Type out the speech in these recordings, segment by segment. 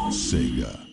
Sega.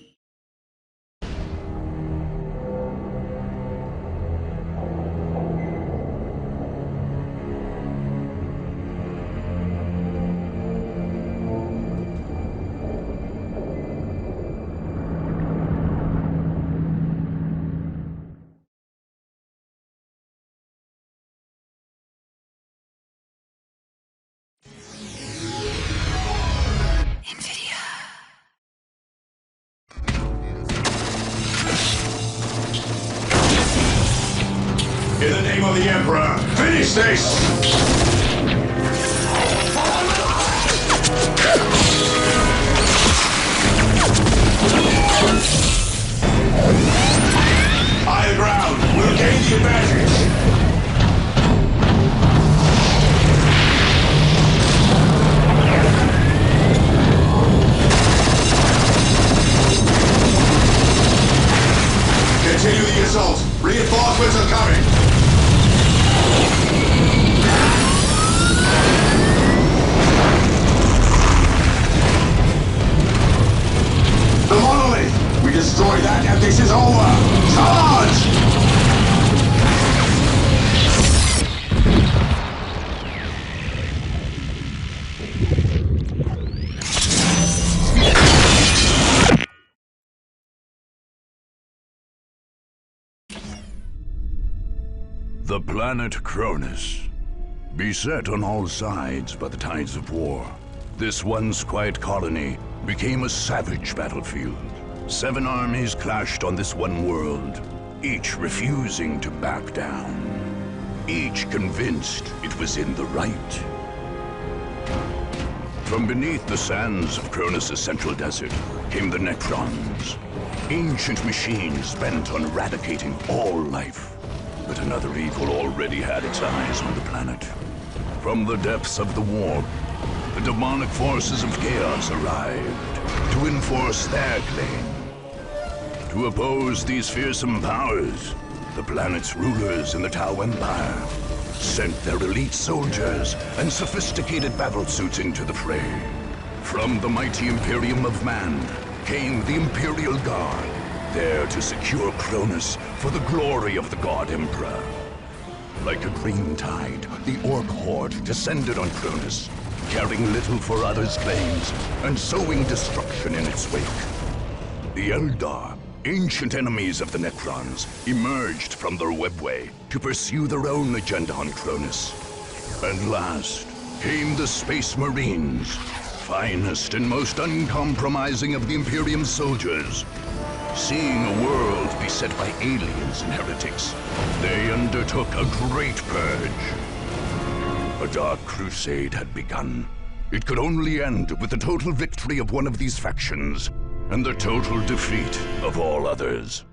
In the name of the Emperor, finish this! High ground, we'll gain the advantage! Continue the assault! Reinforcements are coming! The monolith! We destroy that and this is over! Charge! The planet Cronus. Beset on all sides by the tides of war, this once quiet colony became a savage battlefield. 7 armies clashed on this one world, each refusing to back down. Each convinced it was in the right. From beneath the sands of Cronus' central desert came the Necrons, ancient machines bent on eradicating all life. But another evil already had its eyes on the planet. From the depths of the warp, the demonic forces of chaos arrived to enforce their claim. To oppose these fearsome powers, the planet's rulers in the Tau Empire sent their elite soldiers and sophisticated battlesuits into the fray. From the mighty Imperium of Man came the Imperial Guard, there to secure Cronus for the glory of the God Emperor. Like a green tide, the Orc horde descended on Cronus, caring little for others' claims and sowing destruction in its wake. The Eldar, ancient enemies of the Necrons, emerged from their webway to pursue their own agenda on Cronus. And last came the Space Marines, finest and most uncompromising of the Imperium's soldiers. Seeing a world beset by aliens and heretics, they undertook a great purge. A dark crusade had begun. It could only end with the total victory of one of these factions, and the total defeat of all others.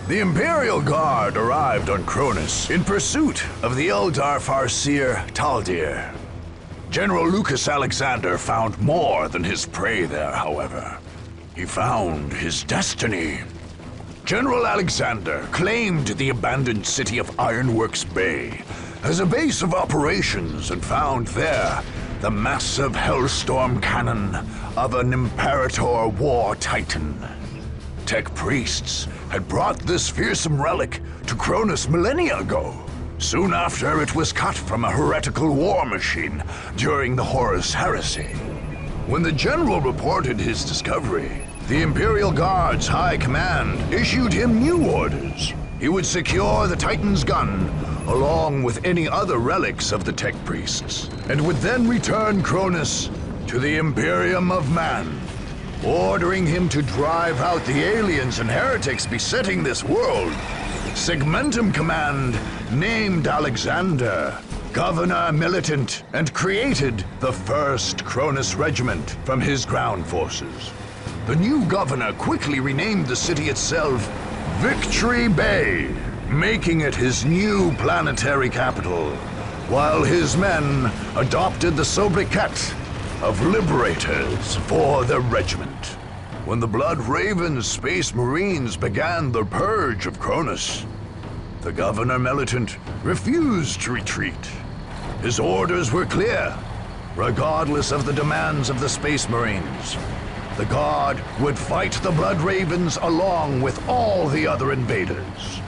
The Imperial Guard arrived on Cronus in pursuit of the Eldar Farseer Taldir. General Lucas Alexander found more than his prey there, however. He found his destiny. General Alexander claimed the abandoned city of Ironworks Bay as a base of operations and found there the massive Hellstorm cannon of an Imperator war titan. Tech priests had brought this fearsome relic to Cronus millennia ago, soon after it was cut from a heretical war machine during the Horus Heresy. When the general reported his discovery, the Imperial Guard's high command issued him new orders. He would secure the Titan's gun, along with any other relics of the tech priests, and would then return Cronus to the Imperium of Man, ordering him to drive out the aliens and heretics besetting this world. Segmentum Command named Alexander Governor Militant and created the 1st Cronus Regiment from his ground forces. The new governor quickly renamed the city itself Victory Bay, making it his new planetary capital, while his men adopted the sobriquet of Liberators for their regiment. When the Blood Raven's Space Marines began the purge of Cronus, the Governor Militant refused to retreat. His orders were clear: regardless of the demands of the Space Marines. The Guard would fight the Blood Ravens along with all the other invaders.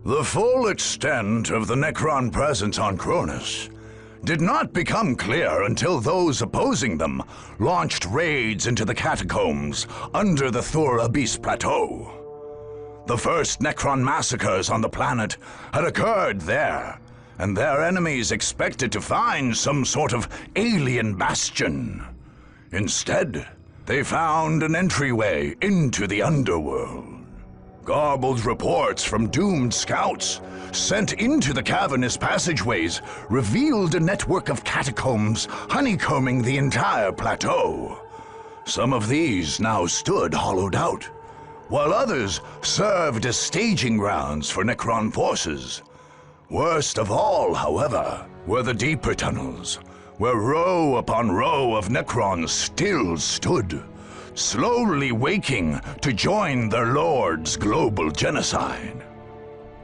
The full extent of the Necron presence on Cronus did not become clear until those opposing them launched raids into the catacombs under the Thur Abyss Plateau. The first Necron massacres on the planet had occurred there, and their enemies expected to find some sort of alien bastion. Instead, they found an entryway into the underworld. Garbled reports from doomed scouts sent into the cavernous passageways revealed a network of catacombs honeycombing the entire plateau. Some of these now stood hollowed out, while others served as staging grounds for Necron forces. Worst of all, however, were the deeper tunnels, where row upon row of Necrons still stood, slowly waking to join their lord's global genocide.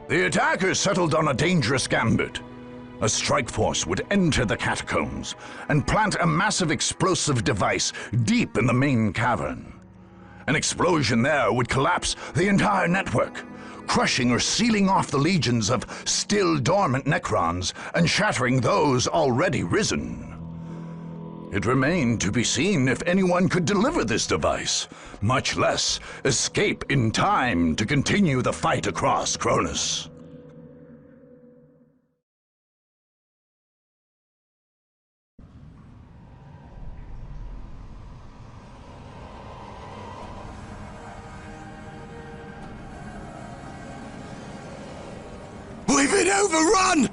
The attackers settled on a dangerous gambit. A strike force would enter the catacombs and plant a massive explosive device deep in the main cavern. An explosion there would collapse the entire network, crushing or sealing off the legions of still dormant Necrons and shattering those already risen. It remained to be seen if anyone could deliver this device, much less escape in time to continue the fight across Cronus. We've been overrun!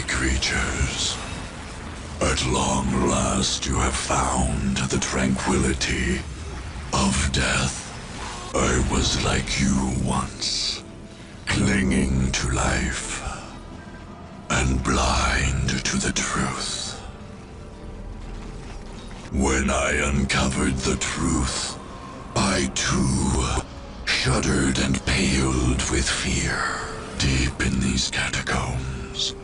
Creatures, at long last you have found the tranquility of death. I was like you once, clinging to life and blind to the truth. When I uncovered the truth, I too shuddered and paled with fear. Deep in these catacombs,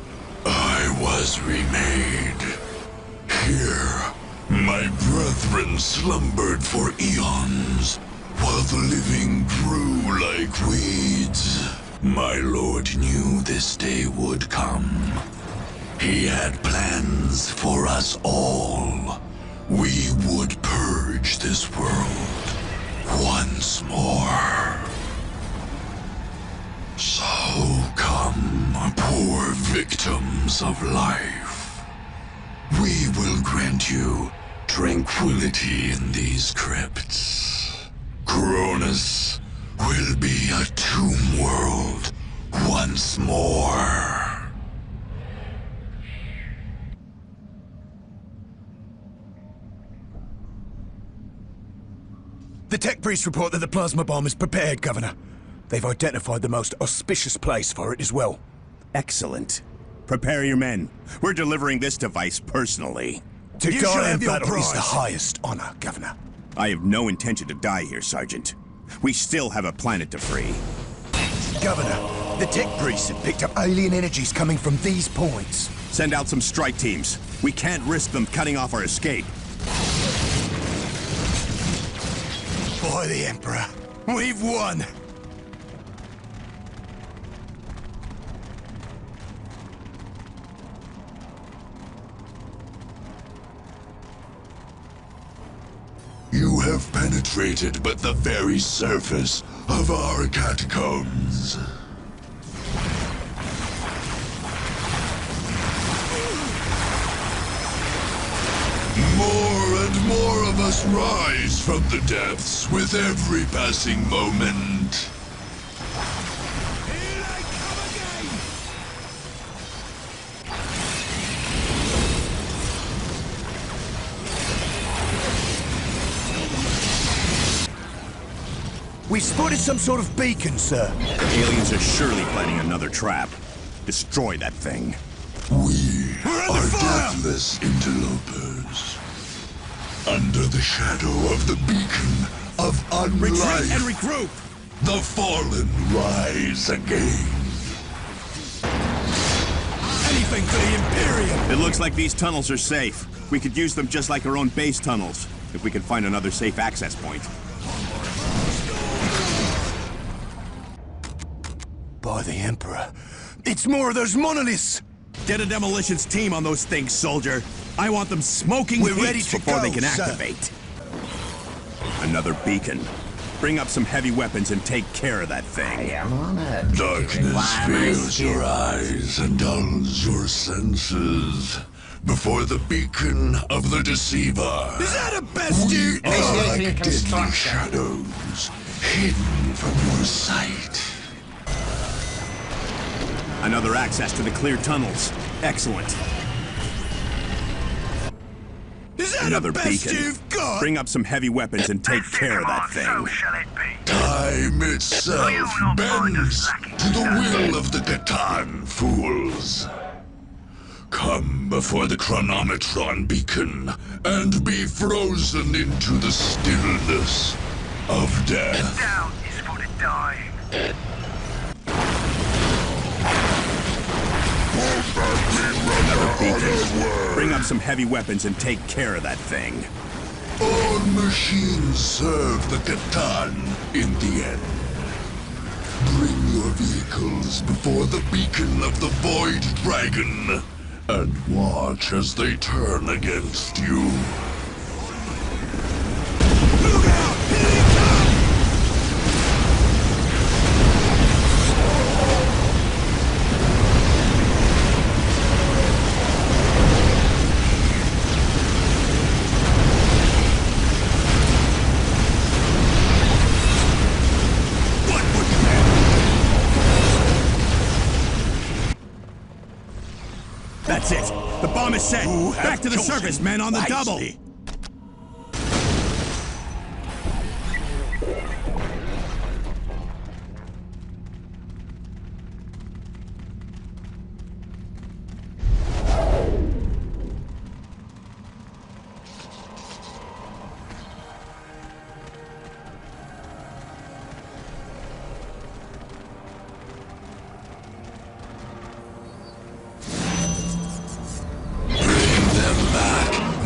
I was remade. Here, my brethren slumbered for eons, while the living grew like weeds. My lord knew this day would come. He had plans for us all. We would purge this world once more. So come, poor victims of life. We will grant you tranquility in these crypts. Cronus will be a tomb world once more. The tech priests report that the plasma bomb is prepared, Governor. They've identified the most auspicious place for it as well. Excellent. Prepare your men. We're delivering this device personally. To You die shall in have your battle is the prize. highest honor, Governor. I have no intention to die here, Sergeant. We still have a planet to free. Governor, the tech priests have picked up alien energies coming from these points. Send out some strike teams. We can't risk them cutting off our escape. By the Emperor, we've won! You have penetrated but the very surface of our catacombs. More and more of us rise from the depths with every passing moment. Here they come again! We spotted some sort of beacon, sir. Aliens are surely planning another trap. Destroy that thing. We We're under are fire! deathless interlopers. Under the shadow of the beacon of Retreat unlife, and regroup! the fallen rise again. Anything for the Imperial! It looks like these tunnels are safe. We could use them just like our own base tunnels, if we can find another safe access point. By the Emperor, it's more of those monoliths! Get a demolitions team on those things, soldier. I want them smoking We're heaps ready to before go, they can sir. activate. Another beacon. Bring up some heavy weapons and take care of that thing. Darkness veils your eyes and dulls your senses. Before the beacon of the deceiver, Is that a best we you... are like deadly shadows, hidden from your sight. Another access to the clear tunnels. Excellent. Is that Another the best beacon. you've got? Bring up some heavy weapons and take care of that thing. Time itself bends to the will of the Catan fools. Come before the chronometron beacon and be frozen into the stillness of death. Down is for the dying. Another beacon. Bring up some heavy weapons and take care of that thing. All machines serve the Catan in the end. Bring your vehicles before the beacon of the Void Dragon and watch as they turn against you. Look out! Here they come! That's it. The bomb is set. Back to the surface, men on the double.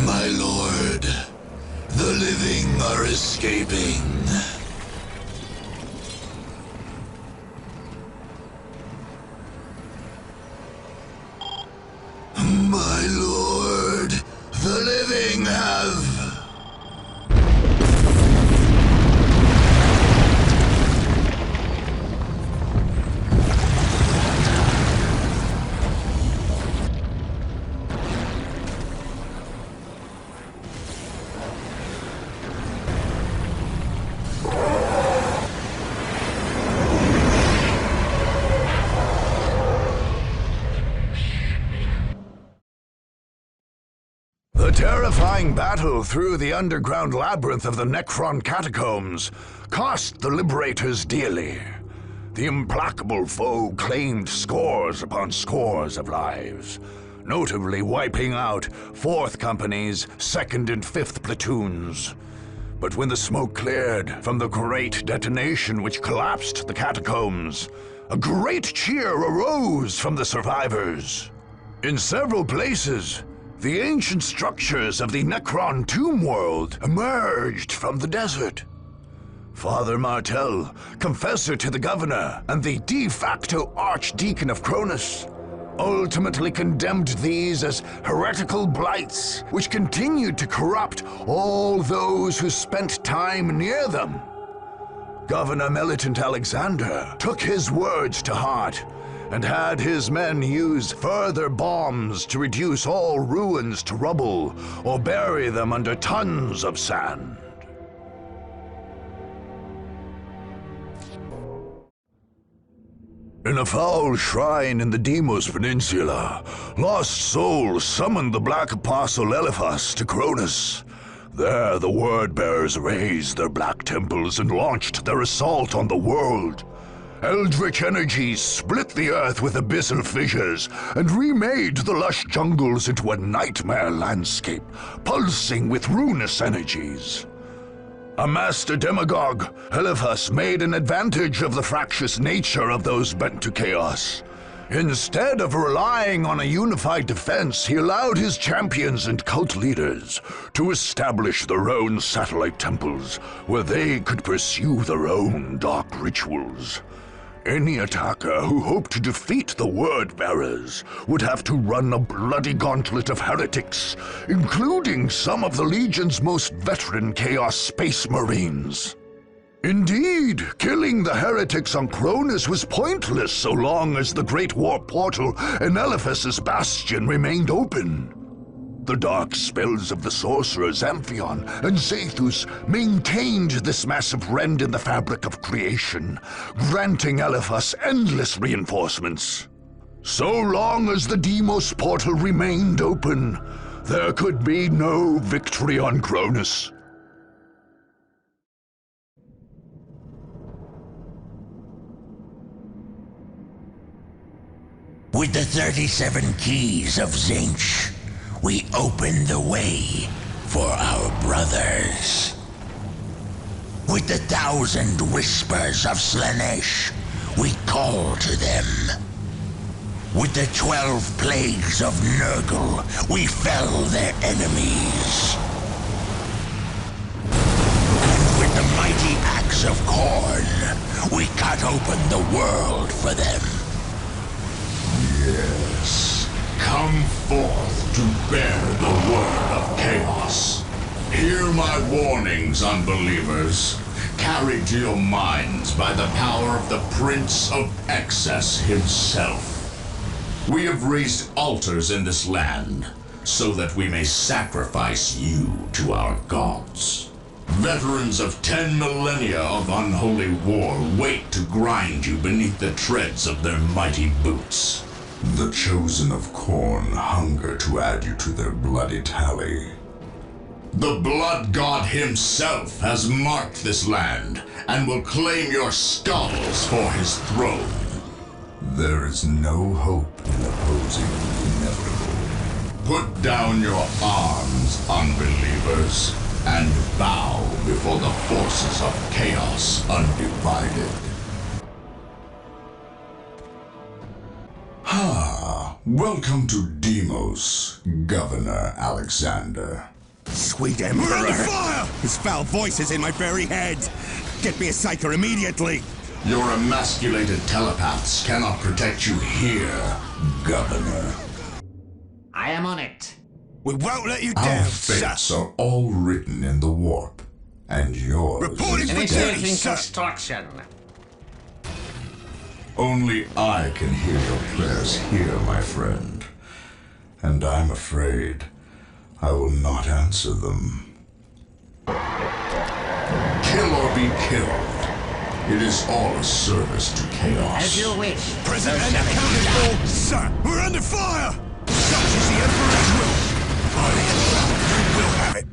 My lord, the living are escaping. My lord, the living have... The terrifying battle through the underground labyrinth of the Necron catacombs cost the Liberators dearly. The implacable foe claimed scores upon scores of lives, notably wiping out 4th Company's 2nd and 5th platoons. But when the smoke cleared from the great detonation which collapsed the catacombs, a great cheer arose from the survivors. In several places, the ancient structures of the Necron tomb world emerged from the desert. Father Martel, confessor to the governor and the de facto archdeacon of Cronus, ultimately condemned these as heretical blights, which continued to corrupt all those who spent time near them. Governor Militant Alexander took his words to heart and had his men use further bombs to reduce all ruins to rubble or bury them under tons of sand. In a foul shrine in the Deimos Peninsula, lost souls summoned the Black Apostle Eliphas to Cronus. There, the Word-Bearers raised their black temples and launched their assault on the world. Eldritch energies split the earth with abyssal fissures and remade the lush jungles into a nightmare landscape, pulsing with ruinous energies. A master demagogue, Eliphas made an advantage of the fractious nature of those bent to chaos. Instead of relying on a unified defense, he allowed his champions and cult leaders to establish their own satellite temples, where they could pursue their own dark rituals. Any attacker who hoped to defeat the Word-Bearers would have to run a bloody gauntlet of heretics, including some of the Legion's most veteran Chaos Space Marines. Indeed, killing the heretics on Cronus was pointless so long as the Great Warp Portal and Eliphas's Bastion remained open. The dark spells of the sorcerers Amphion and Zathus maintained this massive rend in the fabric of creation, granting Eliphas endless reinforcements. So long as the Deimos portal remained open, there could be no victory on Cronus. With the 37 keys of Tzeentch, we open the way for our brothers. With the 1,000 whispers of Slaanesh, we call to them. With the 12 plagues of Nurgle, we fell their enemies. And with the mighty axe of Khorne, we cut open the world for them. Yes. Come forth to bear the word of chaos. Hear my warnings, unbelievers, carried to your minds by the power of the Prince of Excess himself. We have raised altars in this land, so that we may sacrifice you to our gods. Veterans of 10 millennia of unholy war wait to grind you beneath the treads of their mighty boots. The chosen of Khorne hunger to add you to their bloody tally. The blood god himself has marked this land and will claim your skulls for his throne. There is no hope in opposing the inevitable. Put down your arms, unbelievers, and bow before the forces of chaos undivided. Welcome to Deimos, Governor Alexander. Sweet Emperor! We're under fire! His foul voice is in my very head! Get me a psyker immediately! Your emasculated telepaths cannot protect you here, Governor. I am on it. We won't let you Our down, fates sir. are all written in the warp, and yours Reporting is for dead. duty, Initiating sir. construction. Only I can hear your prayers here, my friend. And I'm afraid I will not answer them. Kill or be killed. It is all a service to chaos. As you wish. Present So and shall it be accounted done. for, sir. We're under fire! Such is the Emperor's will. By the Emperor, you will have it.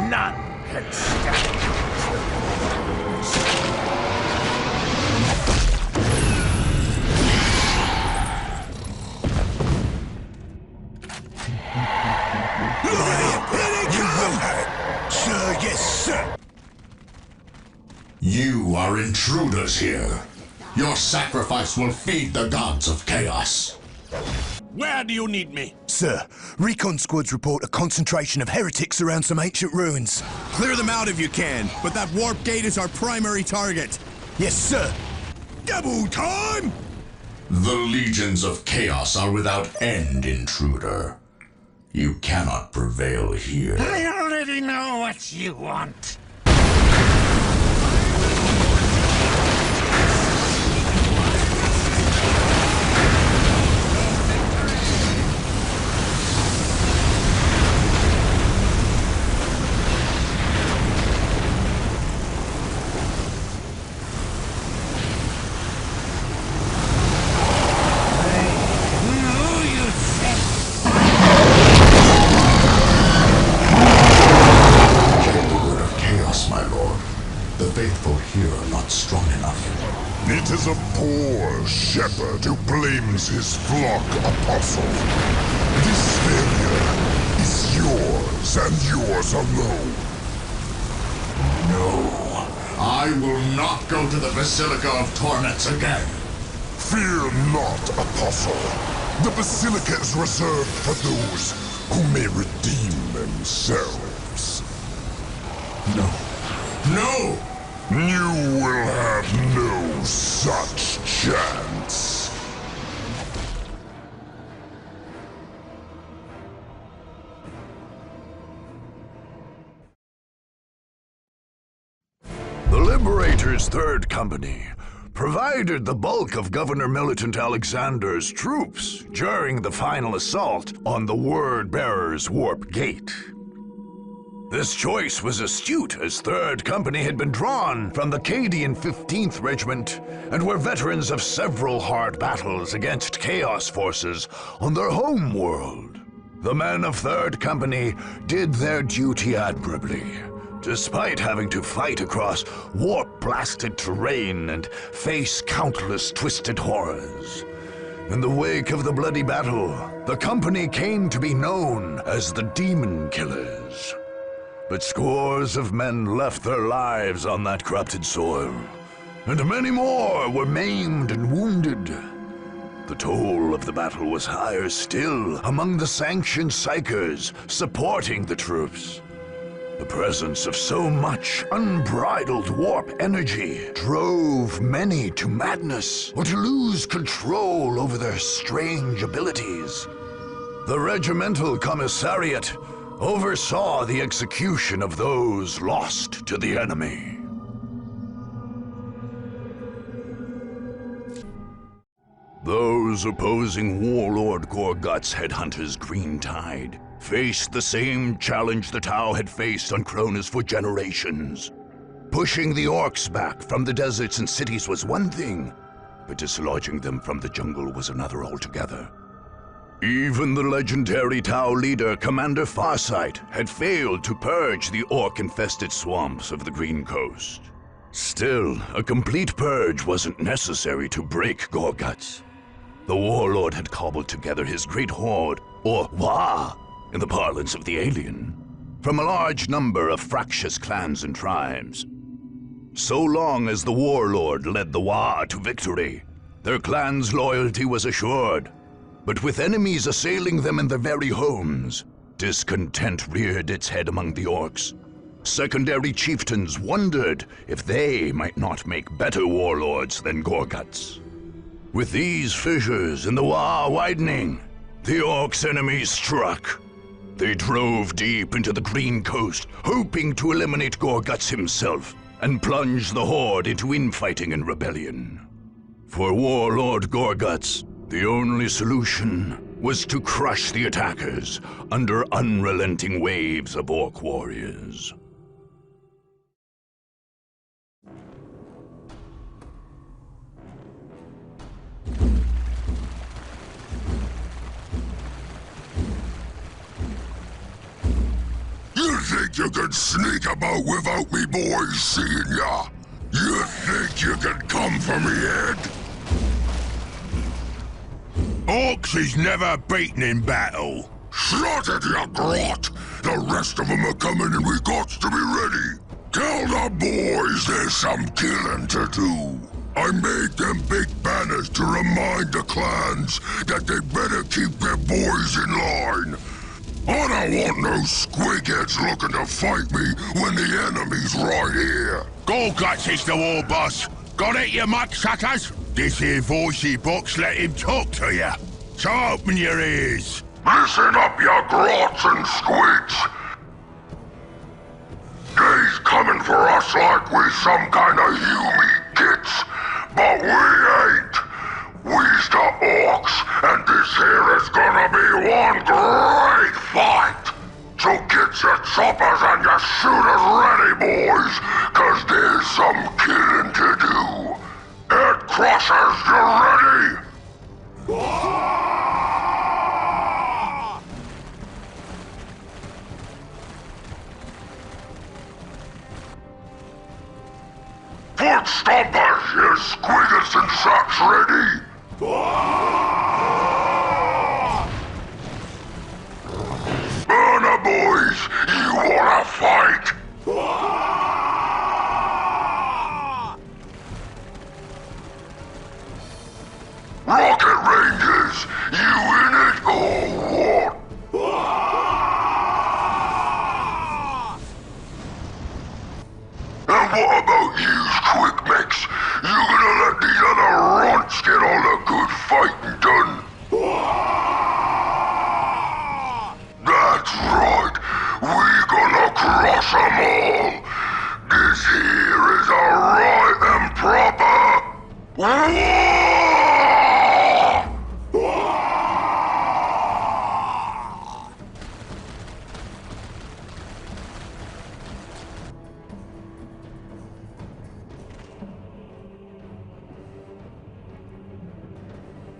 None can stand. Sir, yes, sir. You are intruders here. Your sacrifice will feed the gods of chaos. Where do you need me? Sir, recon squads report a concentration of heretics around some ancient ruins. Clear them out if you can, but that warp gate is our primary target. Yes, sir. Double time! The legions of chaos are without end, intruder. You cannot prevail here. I already know what you want. It is a poor shepherd who blames his flock, Apostle. This failure is yours and yours alone. No, I will not go to the Basilica of Torments again. Fear not, Apostle. The Basilica is reserved for those who may redeem themselves. No. No! You will have no such chance. The Liberator's Third Company provided the bulk of Governor Militant Alexander's troops during the final assault on the Word-Bearer's Warp Gate. This choice was astute, as Third Company had been drawn from the Cadian 15th Regiment and were veterans of several hard battles against Chaos forces on their home world. The men of Third Company did their duty admirably, despite having to fight across warp-blasted terrain and face countless twisted horrors. In the wake of the bloody battle, the company came to be known as the Demon Killers. But scores of men left their lives on that corrupted soil, and many more were maimed and wounded. The toll of the battle was higher still among the sanctioned psychers supporting the troops. The presence of so much unbridled warp energy drove many to madness or to lose control over their strange abilities. The regimental commissariat oversaw the execution of those lost to the enemy. Those opposing Warlord Gorgut's headhunters Green Tide faced the same challenge the Tau had faced on Cronus for generations. Pushing the orcs back from the deserts and cities was one thing, but dislodging them from the jungle was another altogether. Even the legendary Tau leader, Commander Farsight, had failed to purge the orc-infested swamps of the Green Coast. Still, a complete purge wasn't necessary to break Gorguts. The Warlord had cobbled together his great horde, or Wah, in the parlance of the alien, from a large number of fractious clans and tribes. So long as the Warlord led the Wah to victory, their clan's loyalty was assured. But with enemies assailing them in their very homes, discontent reared its head among the orcs. Secondary chieftains wondered if they might not make better warlords than Gorguts. With these fissures in the Wah widening, the orcs' enemies struck. They drove deep into the Green Coast, hoping to eliminate Gorguts himself and plunge the Horde into infighting and rebellion. For Warlord Gorguts, the only solution was to crush the attackers under unrelenting waves of orc warriors. You think you can sneak about without me boys seeing ya? You think you can come for me, Ed? Orcs is never beaten in battle. Shut it, you grot! The rest of them are coming and we got to be ready. Tell the boys there's some killing to do. I made them big banners to remind the clans that they better keep their boys in line. I don't want no squigheads looking to fight me when the enemy's right here. Gorguts is the war boss. Got it, you mud suckers? This here voicey box let him talk to you. So open your ears. Listen up, ya grots and squids. They's coming for us like we some kind of human kits, but we ain't. We's the orcs, and this here is gonna be one great fight. So get your choppers and your shooters ready, boys, cause there's some killing to do. Head crushers, you ready? Foot stompers, you squiggles and sacks ready? Burner boys, you wanna fight? Rocket Rangers, you in it or what? And what about you, Quick Mix? You gonna let these other runts get all the good fighting done? That's right. We gonna crush 'em all. This here is a right and proper war!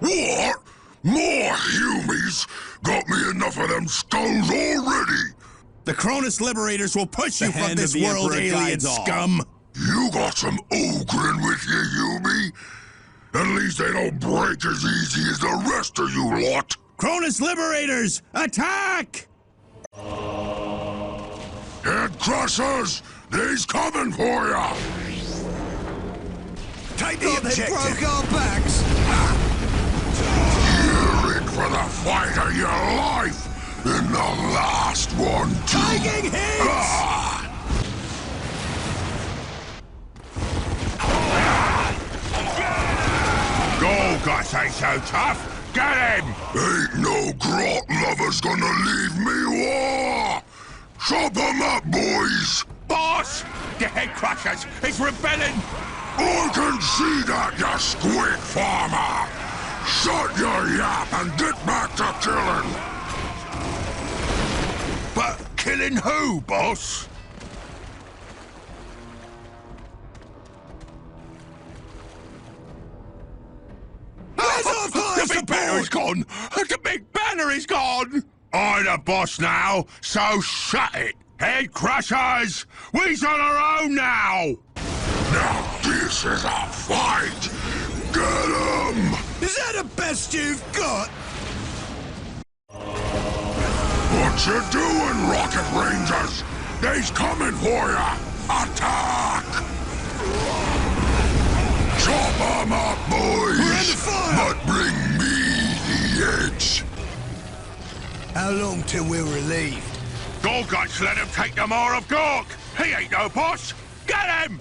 What? More humies? Got me enough of them skulls already. The Cronus Liberators will push you The from hand this of the world, Emperor alien guides all. scum! You got some ogrin with you, Yumi? At least they don't break as easy as the rest of you lot. Cronus Liberators, attack! Head crushers, they's coming for ya! Take the objective. broke our backs! You're in for the fight of your life! And the last one, too! Taking hits! Ah! Golgoth ain't so tough! Get him! Ain't no grot lover's gonna leave me war! Chop 'em up, boys! Boss! The head crushers! It's rebelling! I can see that, you squid farmer! Shut your yap and get back to killing! But killing who, boss? The big banner is gone! The big banner is gone! I'm the boss now, so shut it! Head crushers! We's on our own now! Now this is a fight! Get 'em! Is that the best you've got? What you doing, Rocket Rangers? They's coming for ya! Attack! Chop 'em up, boys! We're under fire! But bring me the edge! How long till we're relieved? Golgoth's let him take the Maw of Gork! He ain't no boss! Get him!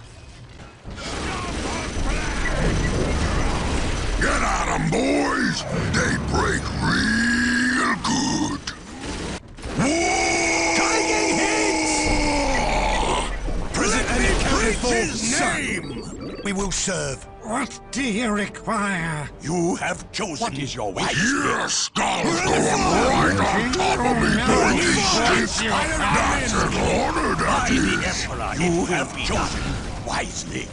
Get at 'em, boys! They break real good! Taking hits! Present and accounted for, his sir. name! We will serve. What do you require? You have chosen. What is your wish? Your skull's going right on top of me, boys! Stick! That's an honor, that is! You have chosen wisely.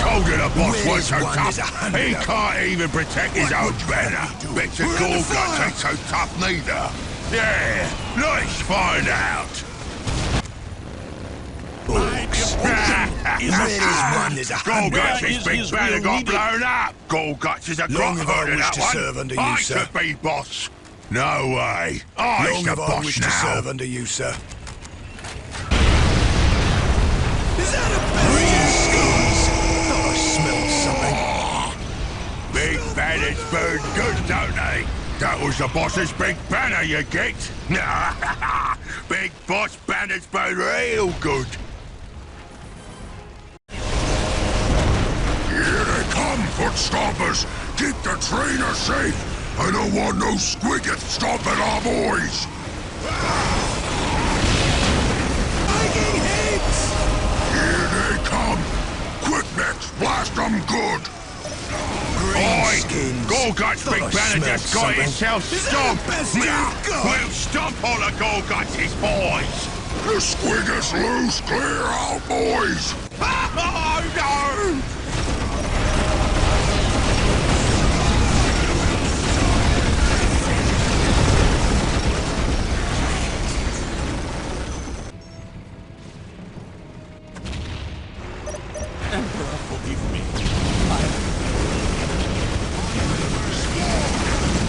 Told you the boss was so One is tough. 100 He of can't even protect his own banner. Bet your Golgoth ain't so tough neither. Yeah, let's find out. Where there's one, there's 100. Golgoth's big banner got blown up. Golgoth is a Long grot have I herd of wished that to one. serve under you, I sir. should be boss. No way. I'm Long the have I boss wished now. to serve under you, sir. Is that a best skulls? Thought I smelled something. Big banners burn good, don't they? That was the boss's big banner you get. Big boss banners burn real good. Come, foot stompers! Keep the trainer safe! I don't want no squiggets stomping our boys! Taking hits! Here they come! Quick necks, blast them good! Greenskins! Golgot's big banner just got himself stomped! best you've got? We'll stomp all the Golgots' boys! The squiggers loose! Clear out, boys! Oh, no!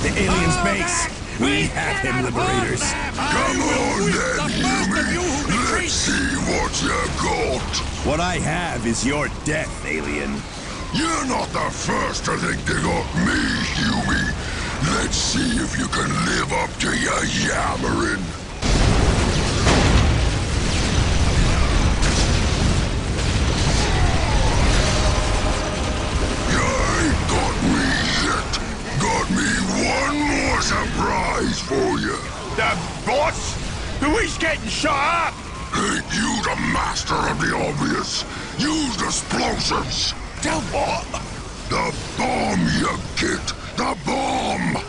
The alien's base! We have him, Liberators! Come on then, Huey! Let's see what you got! What I have is your death, alien. You're not the first to think they got me, Huey! Let's see if you can live up to your yammering! You ain't got me yet! Got me one more surprise for you! The boss? Who is getting shot up? Ain't you the master of the obvious? Use explosives! The what? The bomb, you git! The bomb!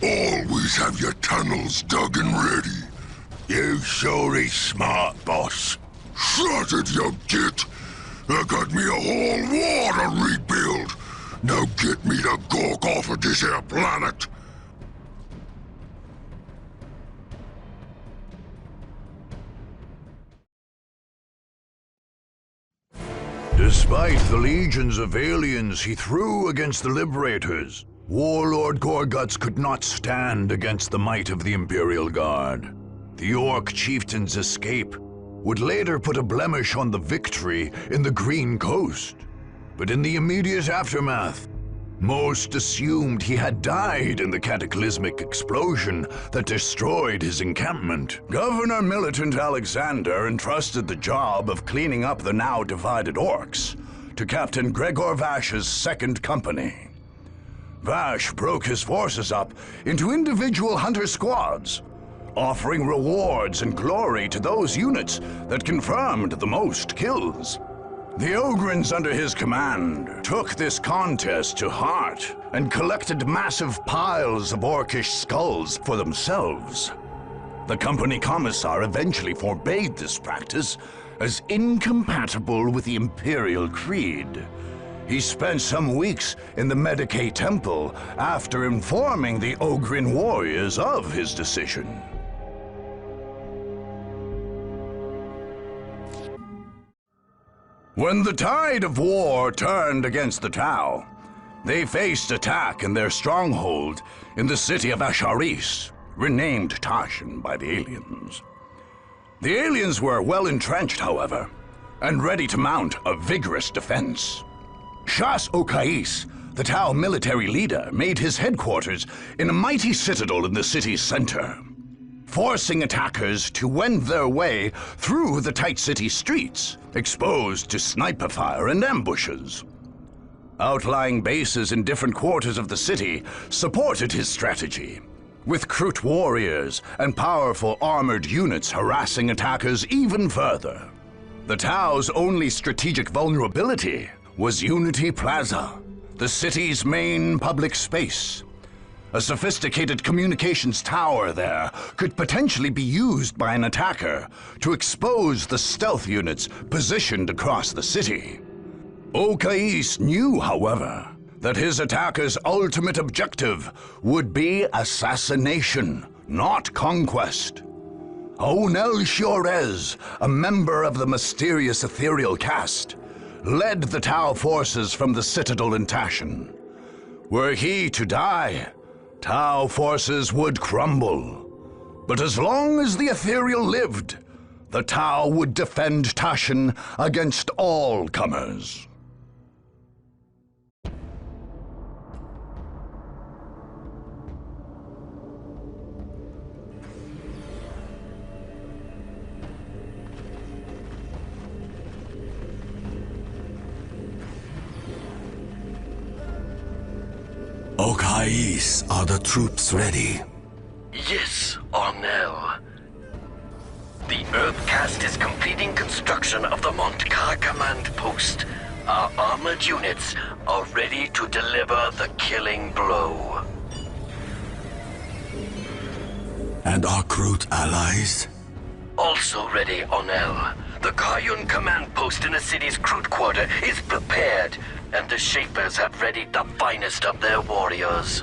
Always have your tunnels dug and ready. You sure is smart, boss. Shut it, you git! I got me a whole war to rebuild. Now get me the gawk off of this here planet. Despite the legions of aliens he threw against the Liberators, Warlord Gorguts could not stand against the might of the Imperial Guard. The Orc chieftain's escape would later put a blemish on the victory in the Green Coast. But in the immediate aftermath, most assumed he had died in the cataclysmic explosion that destroyed his encampment. Governor Militant Alexander entrusted the job of cleaning up the now divided Orcs to Captain Gregor Vash's second company. Vash broke his forces up into individual hunter squads, offering rewards and glory to those units that confirmed the most kills. The Ogrins under his command took this contest to heart and collected massive piles of orcish skulls for themselves. The company commissar eventually forbade this practice as incompatible with the Imperial creed. He spent some weeks in the Medicae Temple after informing the Ogrin warriors of his decision. When the tide of war turned against the Tau, they faced attack in their stronghold in the city of Asharis, renamed Tashin by the aliens. The aliens were well entrenched, however, and ready to mount a vigorous defense. Shas Okais, the Tau military leader, made his headquarters in a mighty citadel in the city's center, forcing attackers to wend their way through the tight city streets, exposed to sniper fire and ambushes. Outlying bases in different quarters of the city supported his strategy, with Krut warriors and powerful armored units harassing attackers even further. The Tau's only strategic vulnerability was Unity Plaza, the city's main public space. A sophisticated communications tower there could potentially be used by an attacker to expose the stealth units positioned across the city. Okais knew, however, that his attacker's ultimate objective would be assassination, not conquest. Onel Shiorez, a member of the mysterious ethereal caste, led the Tau forces from the citadel in Tashin. Were he to die, Tau forces would crumble. But as long as the Ethereal lived, the Tau would defend Tashin against all comers. Okais, are the troops ready? Yes, Arnell. The Earthcast is completing construction of the Montcar command post. Our armored units are ready to deliver the killing blow. And our Kroot allies? Also ready, Arnell. The Kayun command post in the city's Kroot quarter is prepared, and the Shapers have readied the finest of their warriors.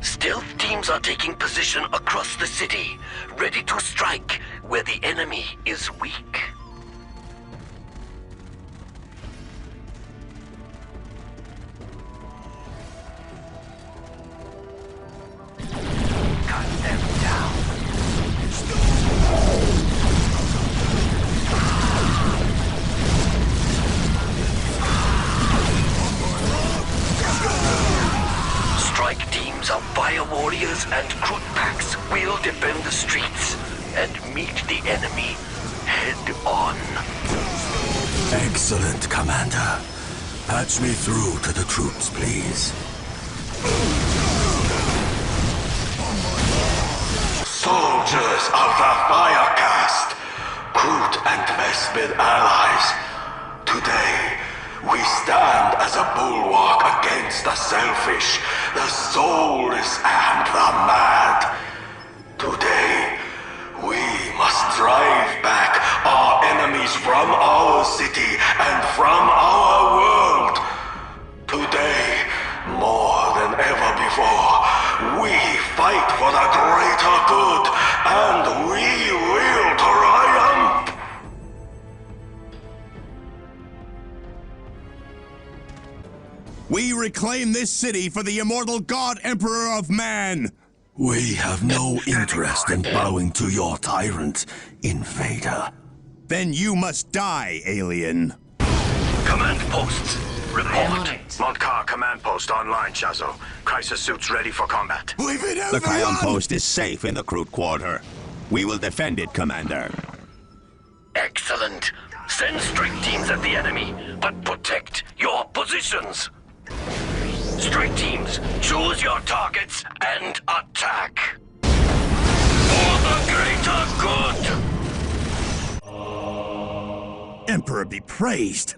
Stealth teams are taking position across the city, ready to strike where the enemy is weak. Cut them down. Strike teams of fire warriors and Kroot packs will defend the streets and meet the enemy head on. Excellent, Commander. Patch me through to the troops, please. Soldiers of the Firecast, Kroot and Vespid allies, today we stand as a bulwark against the selfish, the soulless, and the mad. Today, we must drive back our enemies from our city and from our world. Today, more than ever before, we fight for the greater good, and we will triumph! We reclaim this city for the immortal God Emperor of Man! We have no interest in bowing to your tyrant, Invader. Then you must die, alien. Command posts, I'm on report. it. Montcar command post online, Shazo. Crisis suits ready for combat. The Kion post is safe in the Kroot quarter. We will defend it, Commander. Excellent. Send strike teams at the enemy, but protect your positions. Strike teams, choose your targets and attack. For the greater good. Emperor be praised!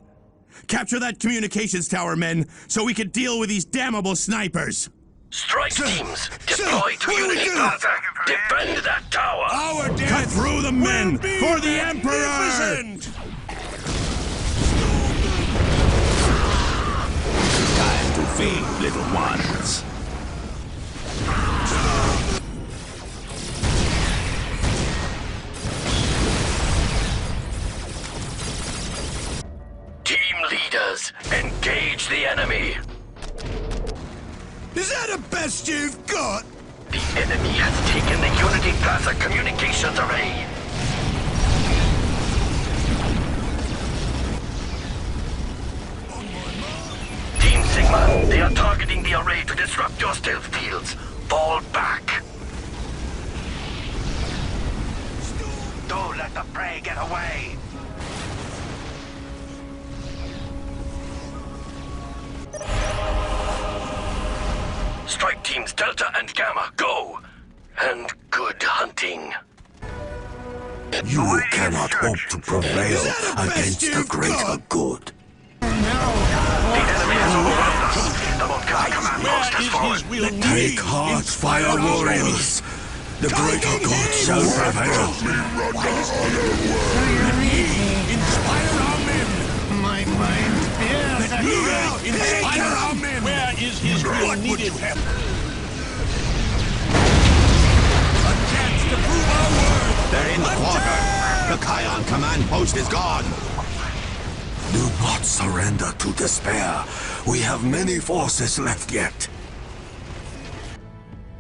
Capture that communications tower, men, so we can deal with these damnable snipers! Strike teams, deploy to Unity Plaza. Defend that tower. Our death! Cut through the men for the Emperor! Time to feed, little ones. Team leaders, engage the enemy. Is that the best you've got? The enemy has taken the Unity Plaza communications array. Team Sigma, they are targeting the array to disrupt your stealth fields. Fall back. Don't let the prey get away. Strike teams Delta and Gamma, go! And good hunting. You cannot hope to prevail against the greater good. The enemy has overrun us. The Montcar command post has fallen. Take heart, fire warriors. The greater good shall prevail. Inspire our men! My mind fears that inspire our men! Where is his will needed? A chance to prove our word! They're in the quarter. The Kion command post is gone. Do not surrender to despair. We have many forces left yet.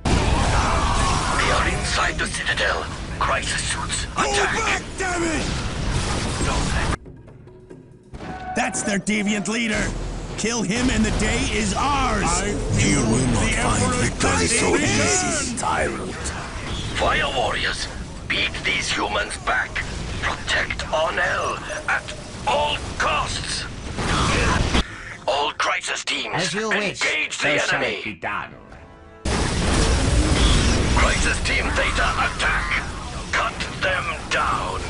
We are inside the Citadel. Crisis suits, attack! Back, damn it! That's their deviant leader. Kill him and the day is ours. You will not find victory so easy, tyrant. Fire warriors, beat these humans back. Protect Arnell at all costs. All crisis teams, As you wish, engage so the shall it enemy. be done. Crisis Team Theta, attack! Cut them down!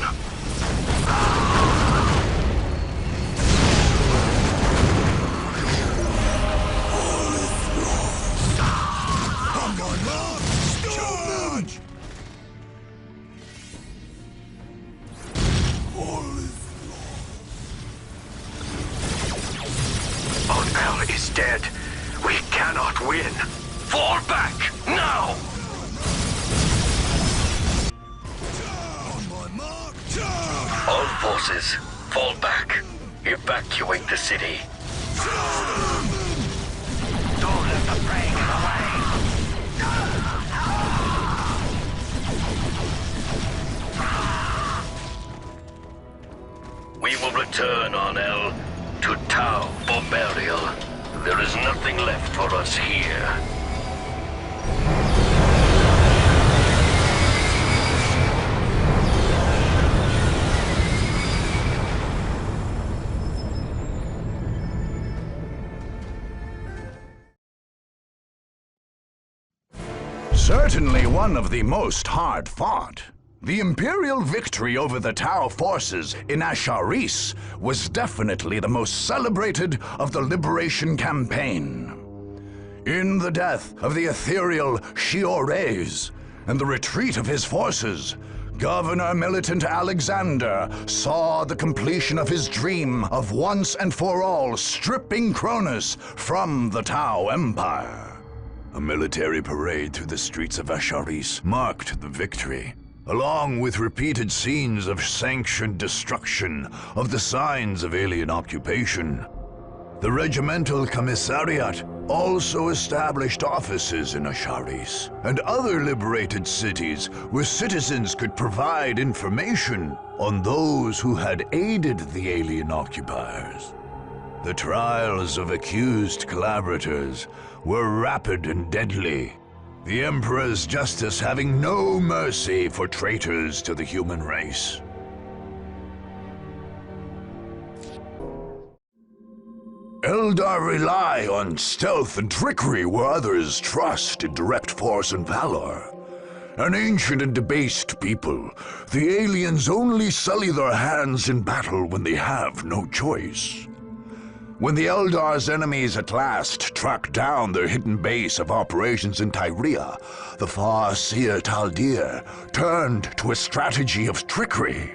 Come on, Mark! Charge! All is Arnell is dead. We cannot win. Fall back, now! Come on, Mark! Charge! All forces, fall back. Evacuate the city. Don't let the prey get away. We will return, Arnell, to Tau Imperial. There is nothing left for us here. Certainly one of the most hard-fought. The Imperial victory over the Tau forces in Asharis was definitely the most celebrated of the Liberation Campaign. In the death of the ethereal Shiores and the retreat of his forces, Governor Militant Alexander saw the completion of his dream of once and for all stripping Cronus from the Tau Empire. A military parade through the streets of Asharis marked the victory, along with repeated scenes of sanctioned destruction of the signs of alien occupation. The Regimental Commissariat also established offices in Asharis and other liberated cities where citizens could provide information on those who had aided the alien occupiers. The trials of accused collaborators were rapid and deadly, the Emperor's justice having no mercy for traitors to the human race. Eldar rely on stealth and trickery where others trust in direct force and valor. An ancient and debased people, the aliens only sully their hands in battle when they have no choice. When the Eldar's enemies at last tracked down their hidden base of operations in Tyria, the Far-Seer Taldir turned to a strategy of trickery.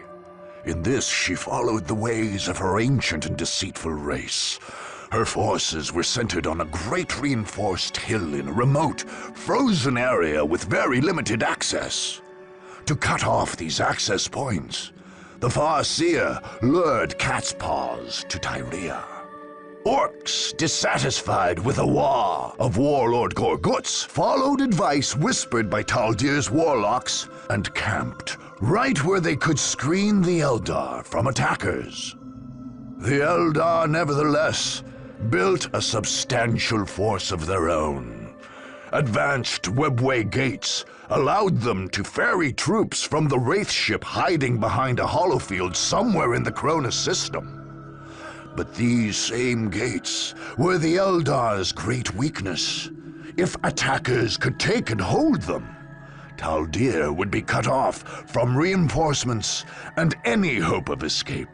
In this, she followed the ways of her ancient and deceitful race. Her forces were centered on a great reinforced hill in a remote, frozen area with very limited access. To cut off these access points, the Far-Seer lured Cat's Paws to Tyria. Orcs, dissatisfied with the war of Warlord Gorguts, followed advice whispered by Taldir's warlocks and camped right where they could screen the Eldar from attackers. The Eldar, nevertheless, built a substantial force of their own. Advanced webway gates allowed them to ferry troops from the Wraith ship hiding behind a holofield somewhere in the Cronus system. But these same gates were the Eldar's great weakness. If attackers could take and hold them, Taldir would be cut off from reinforcements and any hope of escape.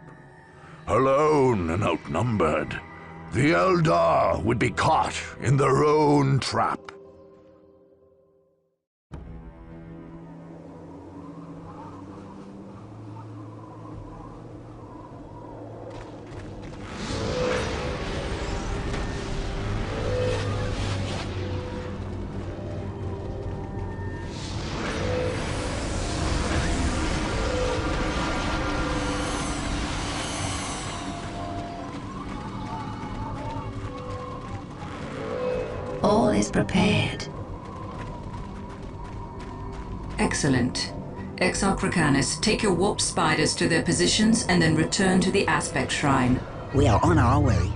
Alone and outnumbered, the Eldar would be caught in their own trap. is prepared. Excellent. Exarchracanus, take your warp spiders to their positions and then return to the aspect shrine. We are on our way.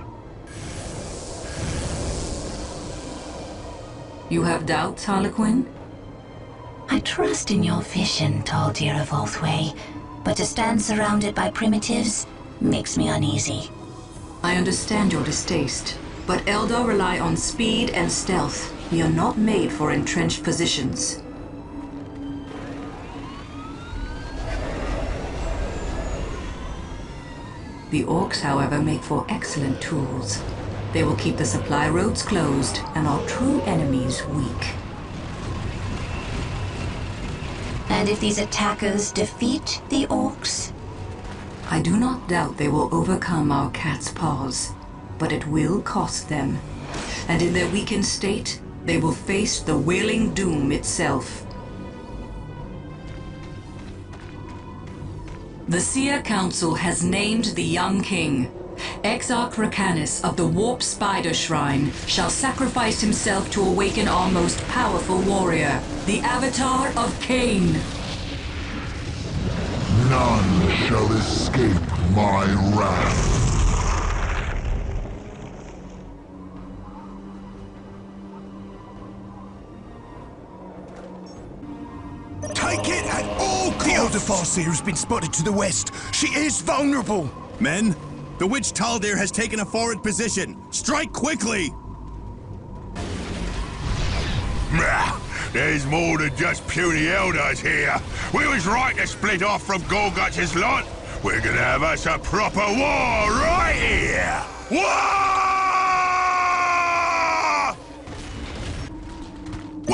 You have doubts, Harlequin? I trust in your vision, tall deer of Oathway, but to stand surrounded by primitives makes me uneasy. I understand your distaste, but Eldar rely on speed and stealth. We are not made for entrenched positions. The orcs, however, make for excellent tools. They will keep the supply roads closed and our true enemies weak. And if these attackers defeat the orcs? I do not doubt they will overcome our cat's paws, but it will cost them. And in their weakened state, they will face the wailing doom itself. The Seer Council has named the young king. Exarchracanus of the Warp Spider Shrine shall sacrifice himself to awaken our most powerful warrior, the Avatar of Cain. None shall escape my wrath. Take it at all costs! The Elder Farseer has been spotted to the west. She is vulnerable. Men, the Witch Taldir has taken a forward position. Strike quickly! There's more than just puny elders here. We was right to split off from Gorguts' lot. We're gonna have us a proper war right here! War!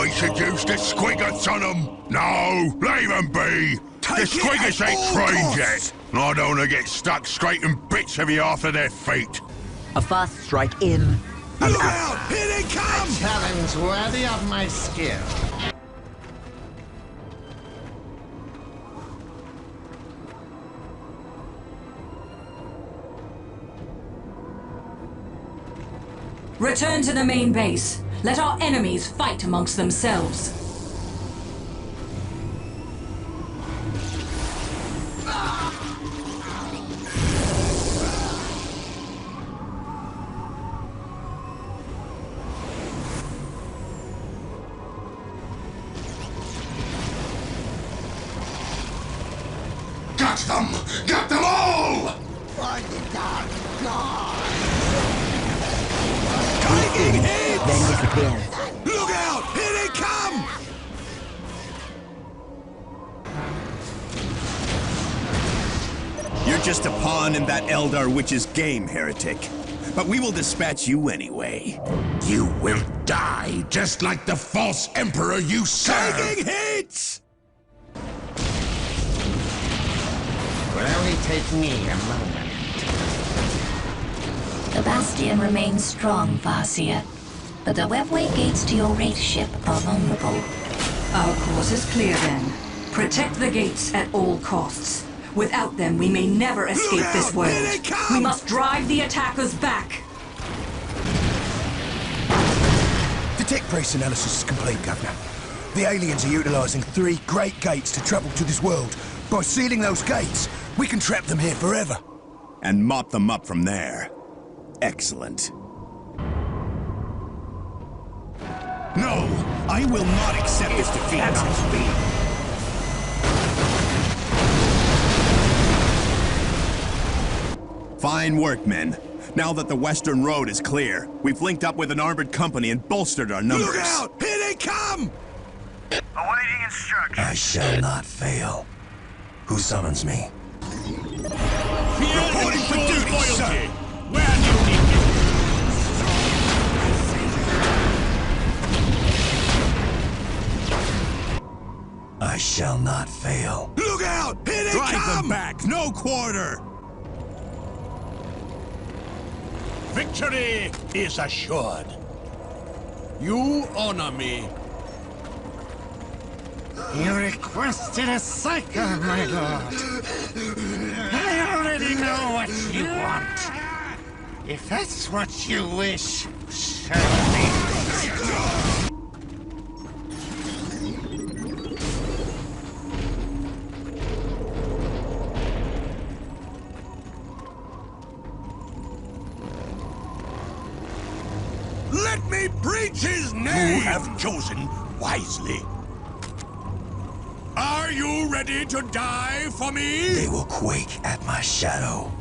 We should use the squiggles on them. No, leave them be. The squiggles ain't trained yet. I don't want to get stuck scraping bits of you after their feet. A fast strike in and Look out. out! Here they come! Challenge worthy of my skill. Return to the main base. Let our enemies fight amongst themselves. Got them! Got them all! For the dark god! Taking hits! Then disappear. Look out! Here they come! You're just a pawn in that Eldar Witch's game, heretic. But we will dispatch you anyway. You will die just like the false emperor you serve! Taking hits! Will only take me a moment. The Bastion remains strong, Farseer, but the webway gates to your wraith ship are vulnerable. Our course is clear then. Protect the gates at all costs. Without them, we may never escape this world. Here they come! We must drive the attackers back. The tech brace analysis is complete, Governor. The aliens are utilizing 3 great gates to travel to this world. By sealing those gates, we can trap them here forever. And mop them up from there. Excellent. No, I will not accept this defeat. Fine work, men. Now that the Western Road is clear, we've linked up with an armored company and bolstered our numbers. Look out! Here they come! Awaiting instructions. I shall not fail. Who summons me? Reporting for duty, sir! Where do you need me? I shall not fail. Look out! Here they come! Drive them back! No quarter! Victory is assured. You honor me. You requested a cycle, my lord. I already know what you want. If that's what you wish, serve me. Let me preach his name! You have chosen wisely. Are you ready to die for me? They will quake at my shadow.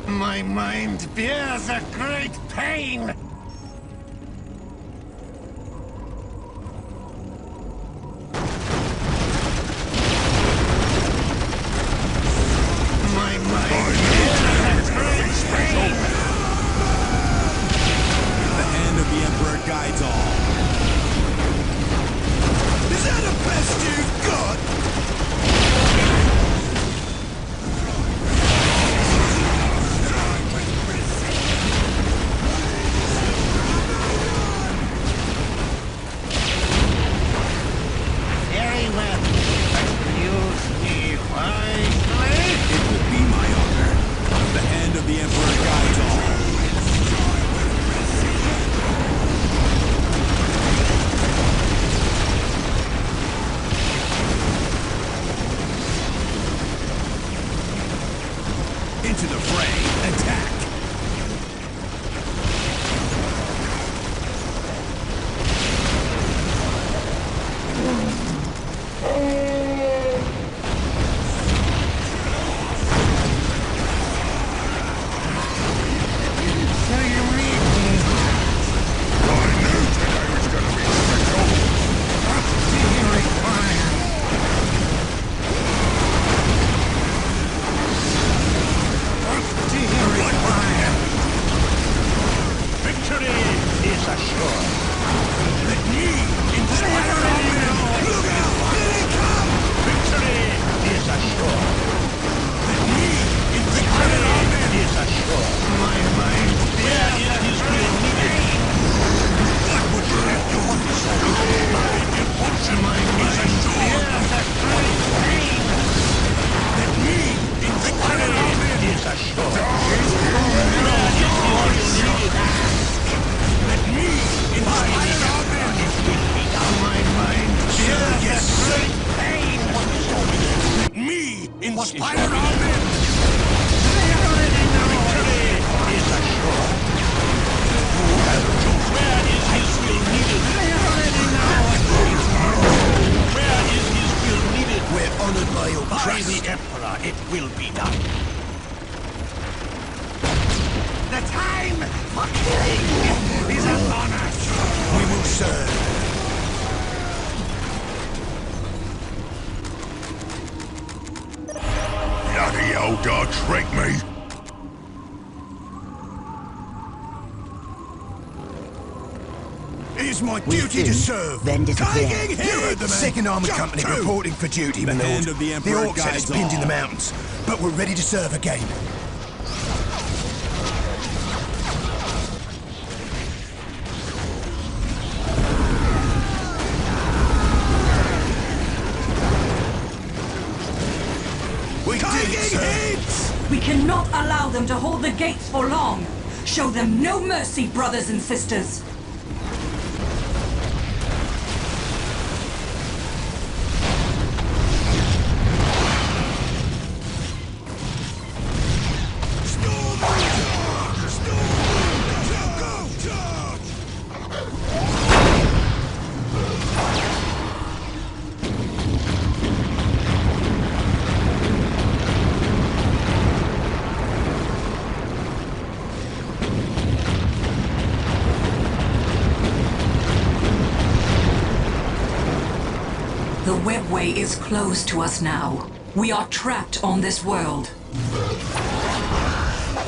My mind bears a great pain. My mind bears a great pain. The hand of the Emperor guides all. Is that the best you've got? Very well. Use me wisely. It will be my honor. The hand of the Emperor guides all. Into the fray. Attack! So you need me. I knew today was gonna be special. What do you require? What do you require? Victory is assured. Let me inspire you. Look out! Here they come! Victory is assured. Let me inspire you. Is assured. My mind Where is his will needed? What would you have done? My devotion is assured. bears a great pain. Let me inspire you. Is assured. Where is his will needed? Let me inspire you. My mind bears a great pain. Let me inspire our men. They already know. Victory is assured. Where is his will needed? They already know. Where is his will needed? We're honored by your By trust. the Emperor, it will be done. The time for killing is upon us. We will serve. Bloody old dog tricked me. It is my duty to serve. Then disappear. Taking hit! You heard the man. Second Armored Company reporting for duty, my lord. hand of the Emperor Orcs had us guides pinned in the all. mountains, but we're ready to serve again. We did it, sir. We cannot allow them to hold the gates for long. Show them no mercy, brothers and sisters. The webway is closed to us now. We are trapped on this world.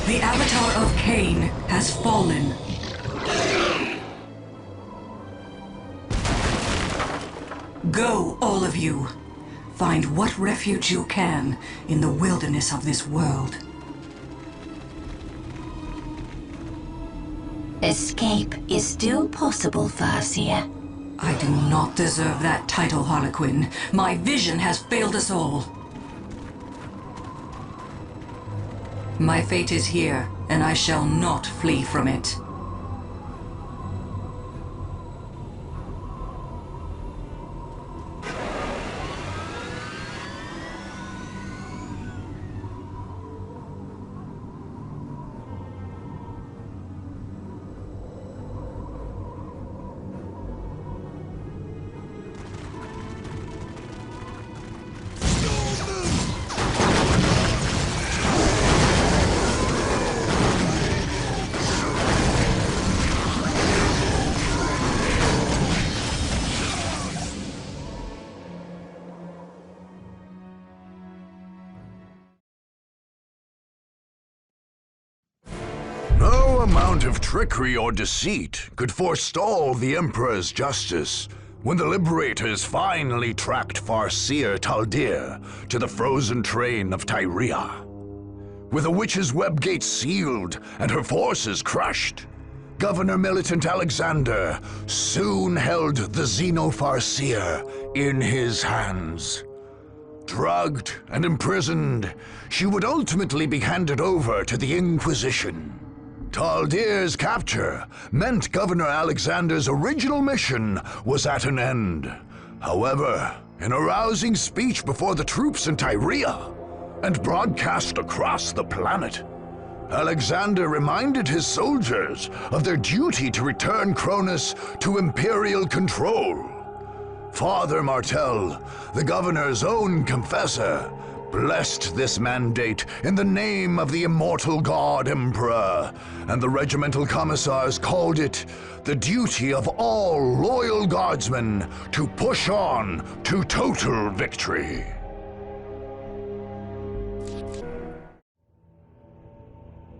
The avatar of Cain has fallen. Go, all of you. Find what refuge you can in the wilderness of this world. Escape is still possible, Farseer. I do not deserve that title, Harlequin. My vision has failed us all. My fate is here, and I shall not flee from it. No amount of trickery or deceit could forestall the Emperor's justice when the Liberators finally tracked Farseer Taldir to the frozen train of Tyria. With the Witch's Web Gate sealed and her forces crushed, Governor Militant Alexander soon held the Xeno-Farseer in his hands. Drugged and imprisoned, she would ultimately be handed over to the Inquisition. Taldir's capture meant Governor Alexander's original mission was at an end. However, in a rousing speech before the troops in Tyria and broadcast across the planet, Alexander reminded his soldiers of their duty to return Cronus to Imperial control. Father Martel, the governor's own confessor, blessed this mandate in the name of the immortal god Emperor, and the regimental commissars called it the duty of all loyal guardsmen to push on to total victory.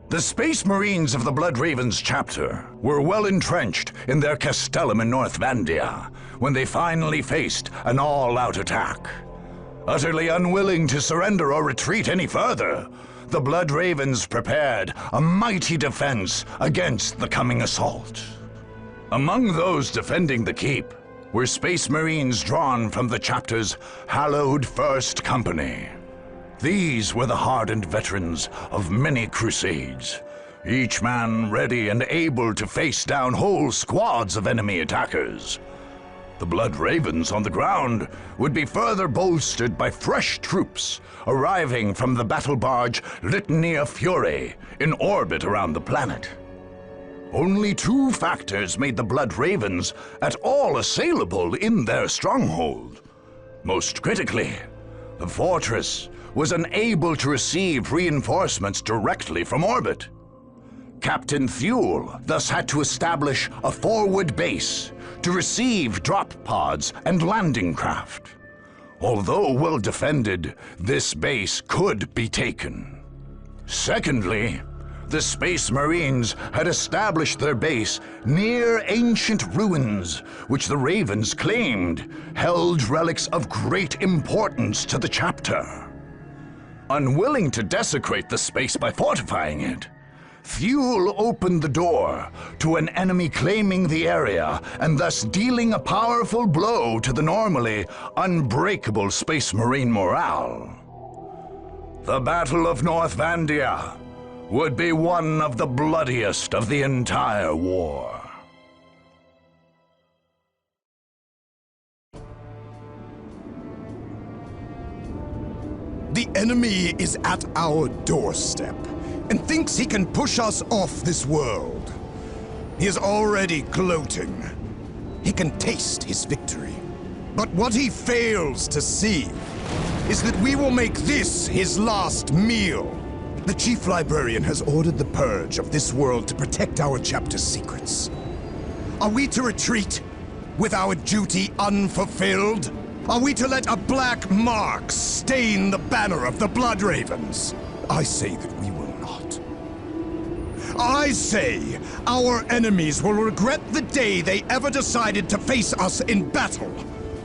The Space Marines of the Blood Ravens chapter were well entrenched in their castellum in North Vandia when they finally faced an all-out attack. Utterly unwilling to surrender or retreat any further, the Blood Ravens prepared a mighty defense against the coming assault. Among those defending the keep were Space Marines drawn from the chapter's hallowed First Company. These were the hardened veterans of many crusades, each man ready and able to face down whole squads of enemy attackers. The Blood Ravens on the ground would be further bolstered by fresh troops arriving from the battle barge Litania Fury in orbit around the planet. Only two factors made the Blood Ravens at all assailable in their stronghold. Most critically, the fortress was unable to receive reinforcements directly from orbit. Captain Thule thus had to establish a forward base to receive drop pods and landing craft. Although well defended, this base could be taken. Secondly, the Space Marines had established their base near ancient ruins, which the Ravens claimed held relics of great importance to the chapter. Unwilling to desecrate the space by fortifying it, Thule opened the door to an enemy claiming the area and thus dealing a powerful blow to the normally unbreakable Space Marine morale. The Battle of North Vandia would be one of the bloodiest of the entire war. The enemy is at our doorstep and thinks he can push us off this world. He is already gloating. He can taste his victory. But what he fails to see is that we will make this his last meal. The Chief Librarian has ordered the purge of this world to protect our chapter's secrets. Are we to retreat with our duty unfulfilled? Are we to let a black mark stain the banner of the Blood Ravens? I say that we will not. I say our enemies will regret the day they ever decided to face us in battle.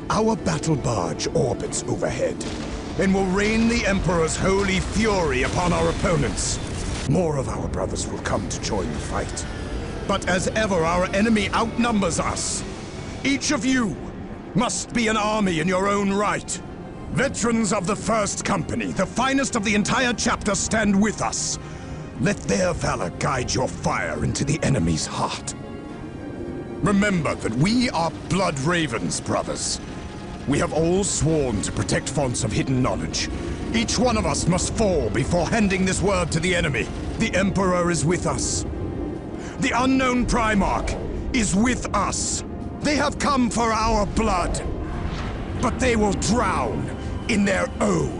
Our battle barge orbits overhead and will rain the Emperor's holy fury upon our opponents. More of our brothers will come to join the fight. But as ever, our enemy outnumbers us. Each of you must be an army in your own right. Veterans of the First Company, the finest of the entire chapter, stand with us. Let their valor guide your fire into the enemy's heart. Remember that we are Blood Ravens, brothers. We have all sworn to protect fonts of hidden knowledge. Each one of us must fall before handing this word to the enemy. The Emperor is with us. The unknown Primarch is with us. They have come for our blood, but they will drown in their own.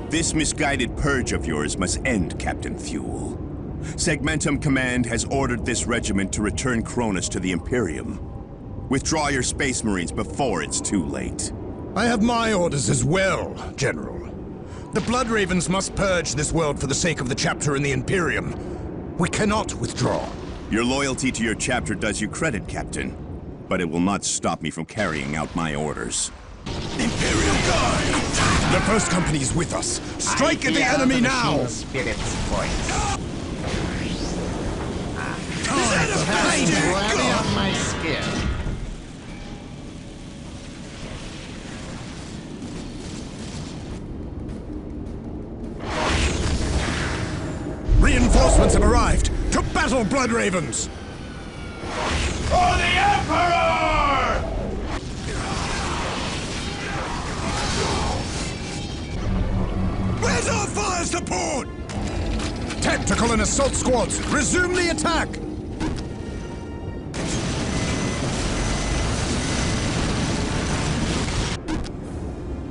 This misguided purge of yours must end, Captain Thule. Segmentum Command has ordered this regiment to return Cronus to the Imperium. Withdraw your Space Marines before it's too late. I have my orders as well, General. The Blood Ravens must purge this world for the sake of the chapter in the Imperium. We cannot withdraw. Your loyalty to your chapter does you credit, Captain. But it will not stop me from carrying out my orders. Imperial Guard! The first company is with us. Strike at the enemy now! Spirit's voice. Worthy of my skill. Reinforcements have arrived! To battle, Blood Ravens! For the Emperor! Where's our fire support? Tactical and assault squads, resume the attack!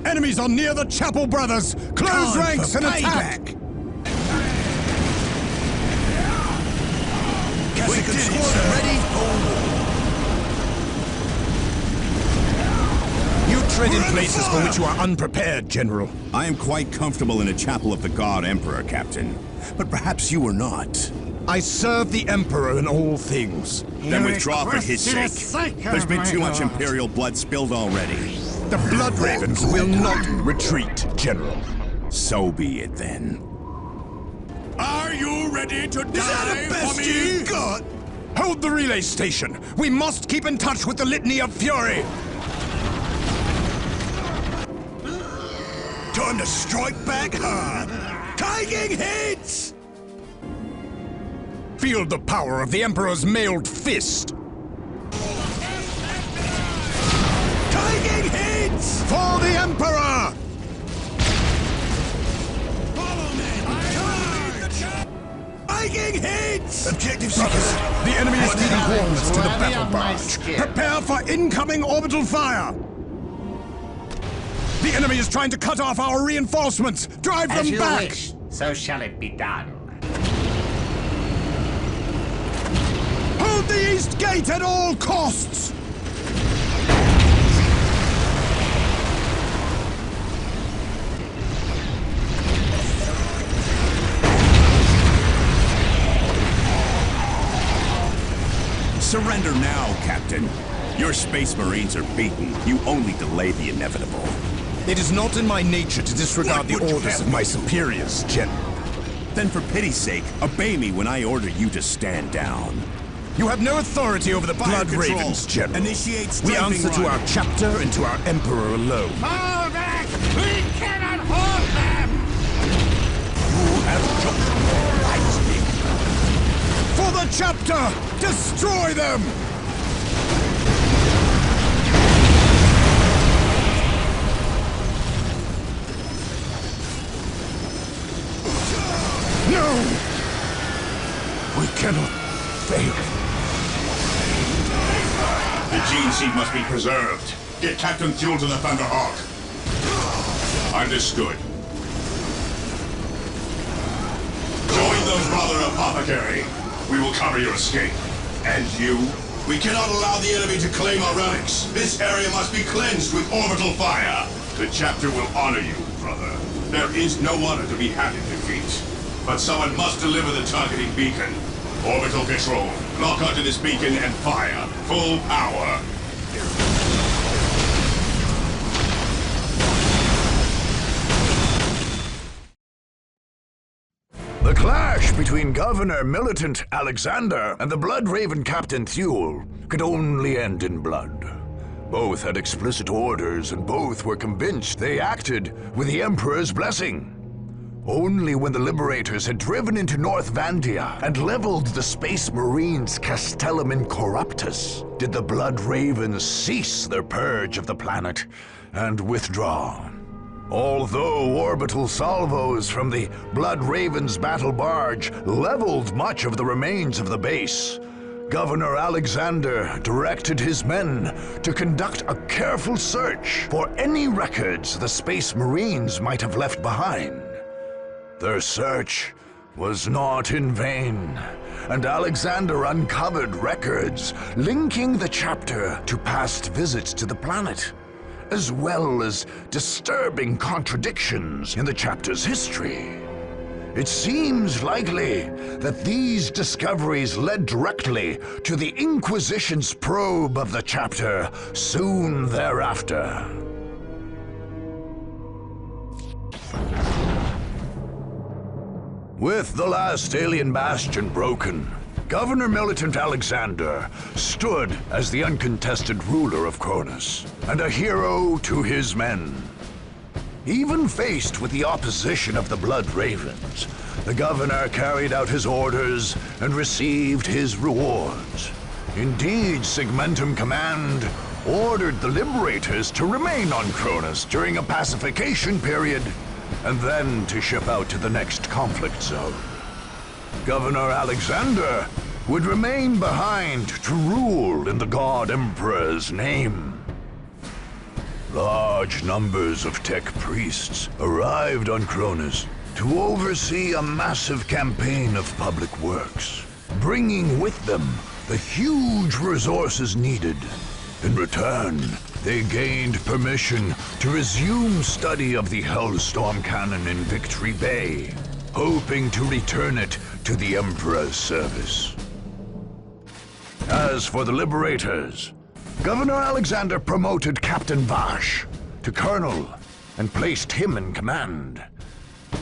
Enemies are near the chapel, brothers! Close ranks and attack! Wicked squad ready for war! You tread in places for which you are unprepared, General. I am quite comfortable in a chapel of the God Emperor, Captain. But perhaps you are not. I serve the Emperor in all things. Then withdraw for his sake. There's been too much Imperial blood spilled already. The Blood Ravens will not retreat, General. So be it then. Are you ready to die for me? You've got? Hold the relay station. We must keep in touch with the Litany of Fury. Time to strike back hard. Taking hits! Feel the power of the Emperor's mailed fist. Taking hits! For the Emperor! Taking hits! Objective seekers, the enemy is leading coordinates to the battle barge. Prepare for incoming orbital fire! The enemy is trying to cut off our reinforcements! Drive them back! Wish, so shall it be done. Hold the east gate at all costs! Surrender now, Captain. Your Space Marines are beaten. You only delay the inevitable. It is not in my nature to disregard the orders of my superiors, General. Then for pity's sake, obey me when I order you to stand down. You have no authority over the Blood Ravens, General. Initiate we answer to our chapter and to our Emperor alone. Fall back! We cannot hold them! You have chosen wisely. For the chapter! Destroy them! No! We cannot fail. The gene seed must be preserved. Get Captain Thule to the Thunderhawk. Understood. Join the Brother Apothecary. We will cover your escape. And you? We cannot allow the enemy to claim our relics. This area must be cleansed with orbital fire. The chapter will honor you, brother. There is no honor to be had in defeat. But someone must deliver the targeting beacon. Orbital control. Lock onto this beacon and fire. Full power. The clash between Governor Militant Alexander and the Blood Raven Captain Thule could only end in blood. Both had explicit orders, and both were convinced they acted with the Emperor's blessing. Only when the Liberators had driven into North Vandia and leveled the Space Marines' Castellum Incorruptus did the Blood Ravens cease their purge of the planet and withdraw. Although orbital salvos from the Blood Ravens battle barge leveled much of the remains of the base, Governor Alexander directed his men to conduct a careful search for any records the Space Marines might have left behind. Their search was not in vain, and Alexander uncovered records linking the chapter to past visits to the planet, as well as disturbing contradictions in the chapter's history. It seems likely that these discoveries led directly to the Inquisition's probe of the chapter soon thereafter. With the last alien bastion broken, Governor Militant Alexander stood as the uncontested ruler of Cronus, and a hero to his men. Even faced with the opposition of the Blood Ravens, the governor carried out his orders and received his rewards. Indeed, Segmentum Command ordered the Liberators to remain on Cronus during a pacification period, and then to ship out to the next conflict zone. Governor Alexander would remain behind to rule in the God Emperor's name. Large numbers of tech priests arrived on Cronus to oversee a massive campaign of public works, bringing with them the huge resources needed. In return, they gained permission to resume study of the Hellstorm cannon in Victory Bay, hoping to return it to the Emperor's service. As for the Liberators, Governor Alexander promoted Captain Vash to Colonel and placed him in command.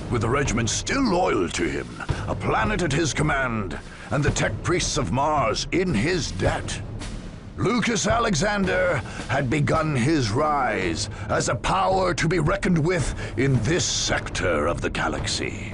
With the regiment still loyal to him, a planet at his command, and the tech priests of Mars in his debt, Lucas Alexander had begun his rise as a power to be reckoned with in this sector of the galaxy.